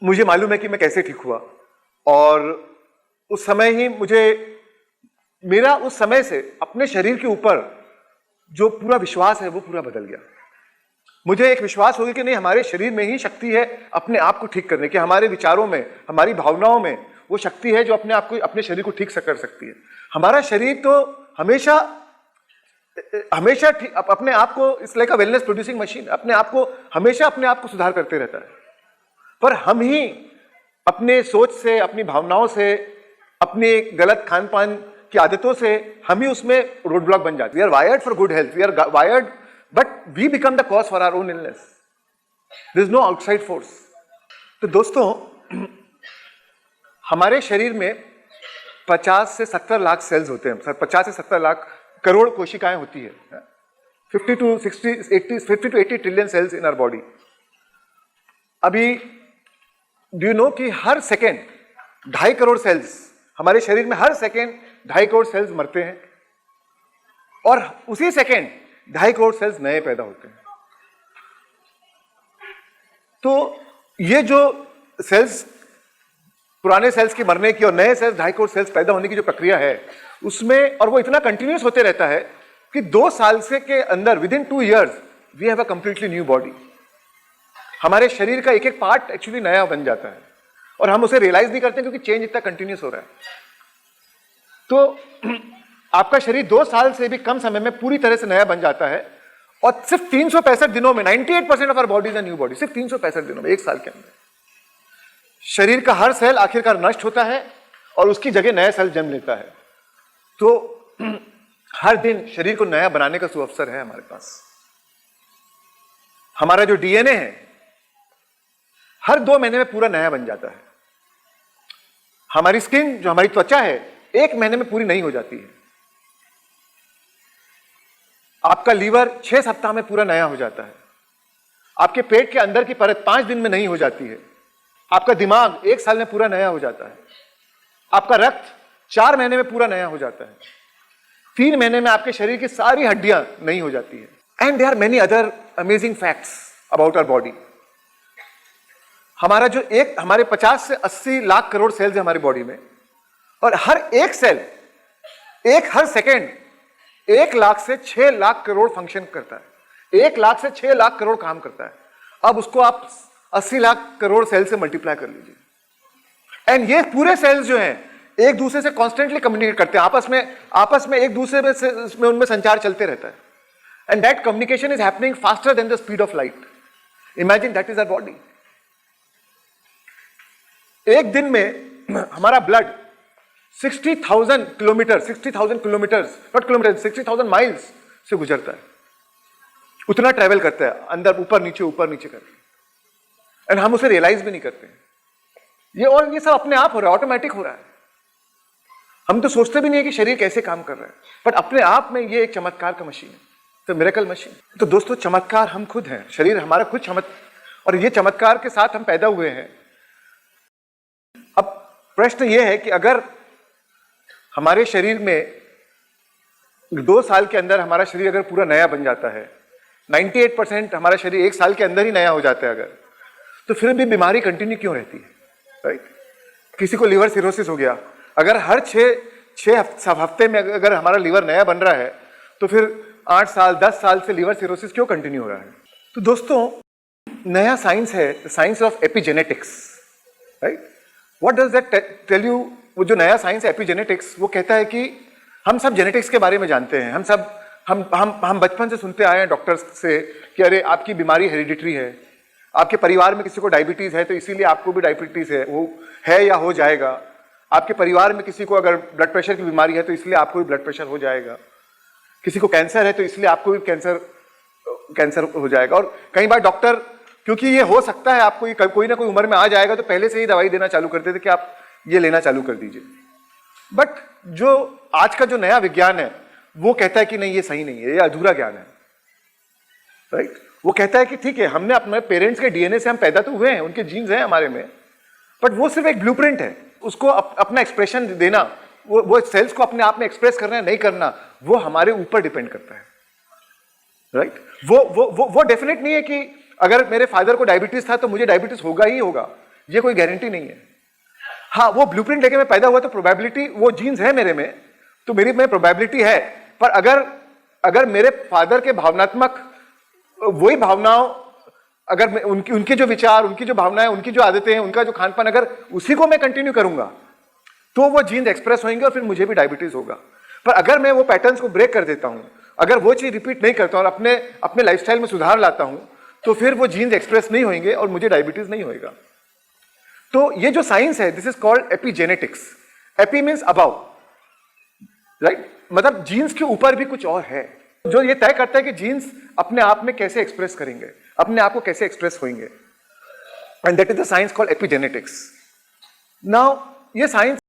मुझे मालूम है कि मैं कैसे ठीक हुआ, और उस समय ही मेरा उस समय से अपने शरीर के ऊपर जो पूरा विश्वास है वो पूरा बदल गया। मुझे एक विश्वास हो गया कि नहीं, हमारे शरीर में ही शक्ति है अपने आप को ठीक करने की, हमारे विचारों में, हमारी भावनाओं में वो शक्ति है जो अपने आप को, अपने शरीर को ठीक कर सकती है। हमारा शरीर तो हमेशा अपने आप को, it's like a wellness producing machine, अपने आप को हमेशा अपने आप को सुधार करते रहता है। पर हम ही अपने सोच से, अपनी भावनाओं से, अपने गलत खान पान की आदतों से हम ही उसमें रोड ब्लॉक बन जाते हैं। We are wired for good health, we are wired, but we become the cause for our own illness. There is no outside force. तो दोस्तों, हमारे शरीर में 50 से 70 लाख सेल्स होते हैं, 50 से 70 लाख करोड़ कोशिकाएं होती है, 50 to 80 trillion cells in our body. अभी डू यू नो कि हर सेकेंड 2.5 करोड़ सेल्स, हमारे शरीर में हर सेकेंड 2.5 करोड़ सेल्स मरते हैं, और उसी सेकेंड 2.5 करोड़ सेल्स नए पैदा होते हैं। तो ये जो सेल्स, पुराने सेल्स की मरने की और नए सेल्स 2.5 करोड़ सेल्स पैदा होने की जो प्रक्रिया है उसमें, और वो इतना कंटिन्यूस होते रहता है कि 2 साल से के अंदर, within 2 years we have a completely new body. हमारे शरीर का एक एक पार्ट एक्चुअली नया बन जाता है और हम उसे रियलाइज नहीं करते क्योंकि चेंज इतना कंटिन्यूस हो रहा है। तो आपका शरीर 2 साल से भी कम समय में पूरी तरह से नया बन जाता है, और सिर्फ 365 दिनों में 98% of our body is a new body. सिर्फ 365 दिनों में, 1 साल के अंदर शरीर का हर सेल आखिरकार नष्ट होता है और उसकी जगह नया सेल जन्म लेता है। तो हर दिन शरीर को नया बनाने का सुअवसर है हमारे पास। हमारा जो डीएनए है हर 2 महीने में पूरा नया बन जाता है। हमारी स्किन, जो हमारी त्वचा है, 1 महीने में पूरी नई हो जाती है। आपका लीवर 6 सप्ताह में पूरा नया हो जाता है। आपके पेट के अंदर की परत 5 दिन में नई हो जाती है। आपका दिमाग 1 साल में पूरा नया हो जाता है। आपका रक्त 4 महीने में पूरा नया हो जाता है। 3 महीने में आपके शरीर की सारी हड्डियां नई हो जाती है। And there are many other amazing facts about our body. हमारा जो हमारे 50 से 80 लाख करोड़ सेल्स है हमारी बॉडी में, और हर एक सेल हर सेकेंड 1 लाख से 6 लाख करोड़ फंक्शन करता है। 1 लाख से 6 लाख करोड़ काम करता है। अब उसको आप 80 लाख करोड़ सेल से मल्टीप्लाई कर लीजिए। एंड ये पूरे सेल्स जो हैं एक दूसरे से कॉन्स्टेंटली कम्युनिकेट करते हैं, आपस में एक दूसरे में उनमें संचार चलते रहता है। And that communication is happening faster than the speed of light. Imagine that is our body. एक दिन में हमारा ब्लड 60,000 किलोमीटर, 60,000 माइल्स से गुजरता है। उतना ट्रेवल करता है अंदर, ऊपर नीचे करके, एंड हम उसे रियलाइज भी नहीं करते। ये सब अपने आप हो रहा है, ऑटोमेटिक हो रहा है। हम तो सोचते भी नहीं है कि शरीर कैसे काम कर रहा है, बट अपने आप में ये एक चमत्कार का मशीन है, तो मिरेकल मशीन। तो दोस्तों, चमत्कार हम खुद हैं, शरीर हमारा खुद और ये चमत्कार के साथ हम पैदा हुए हैं। अब प्रश्न ये है कि अगर हमारे शरीर में 2 साल के अंदर हमारा शरीर अगर पूरा नया बन जाता है, 98% हमारा शरीर 1 साल के अंदर ही नया हो जाता है अगर, तो फिर भी बीमारी कंटिन्यू क्यों रहती है, राइट? किसी को लिवर सिरोसिस हो गया, अगर हर 6 हफ्ते में अगर हमारा लिवर नया बन रहा है, तो फिर 8 साल 10 साल से लिवर सिरोसिस क्यों कंटिन्यू हो रहा है? तो दोस्तों, नया साइंस है, science of epigenetics, right? What does that tell you? वो जो नया साइंस है एपिजेनेटिक्स, वो कहता है कि हम सब जेनेटिक्स के बारे में जानते हैं। हम बचपन से सुनते आए हैं डॉक्टर्स से कि अरे आपकी बीमारी हेरिडिटरी है, आपके परिवार में किसी को डायबिटीज है तो इसीलिए आपको भी डायबिटीज है, वो है या हो जाएगा। आपके परिवार में किसी को अगर ब्लड प्रेशर की बीमारी है तो इसलिए आपको भी ब्लड प्रेशर हो जाएगा। किसी को कैंसर है तो इसलिए आपको भी कैंसर हो जाएगा। और कई बार डॉक्टर, क्योंकि ये हो सकता है आपको कोई ना कोई उम्र में आ जाएगा, तो पहले से ही दवाई देना चालू करते थे कि आप ये लेना चालू कर दीजिए। बट जो आज का जो नया विज्ञान है वो कहता है कि नहीं, ये सही नहीं है, ये अधूरा ज्ञान है, राइट? वो कहता है कि ठीक है, हमने अपने पेरेंट्स के डीएनए से हम पैदा तो हुए हैं, उनके जीन्स हैं हमारे में, बट वो सिर्फ एक ब्लूप्रिंट है। उसको अपना एक्सप्रेशन देना, वो सेल्स को अपने आप में एक्सप्रेस करना है नहीं करना, वो हमारे ऊपर डिपेंड करता है, राइट? वो डेफिनेट नहीं है कि अगर मेरे फादर को डायबिटीज था तो मुझे डायबिटीज होगा ही होगा। ये कोई गारंटी नहीं है। हाँ, वो ब्लूप्रिंट लेके मैं पैदा हुआ तो प्रोबेबिलिटी, वो जीन्स है मेरे में, तो मेरी में प्रोबेबिलिटी है। पर अगर मेरे फादर के भावनात्मक वही भावनाओं, अगर उनके जो विचार, उनकी जो भावनाएं, उनकी जो आदतें हैं, उनका जो खान पान, अगर उसी को मैं कंटिन्यू करूंगा तो वो जीन्स एक्सप्रेस होंगे और फिर मुझे भी डायबिटीज होगा। पर अगर मैं वो पैटर्न्स को ब्रेक कर देता हूं, अगर वो चीज रिपीट नहीं करता हूं और अपने लाइफस्टाइल में सुधार लाता हूं, तो फिर वो जीन्स एक्सप्रेस नहीं होंगे और मुझे डायबिटीज नहीं होएगा। तो ये जो साइंस है, this is called epigenetics. AP means above, right? मतलब जीन्स के ऊपर भी कुछ और है जो ये तय करता है कि जीन्स अपने आप में कैसे एक्सप्रेस करेंगे, अपने आप को कैसे एक्सप्रेस होंगे। And that is the science called epigenetics. Now ये साइंस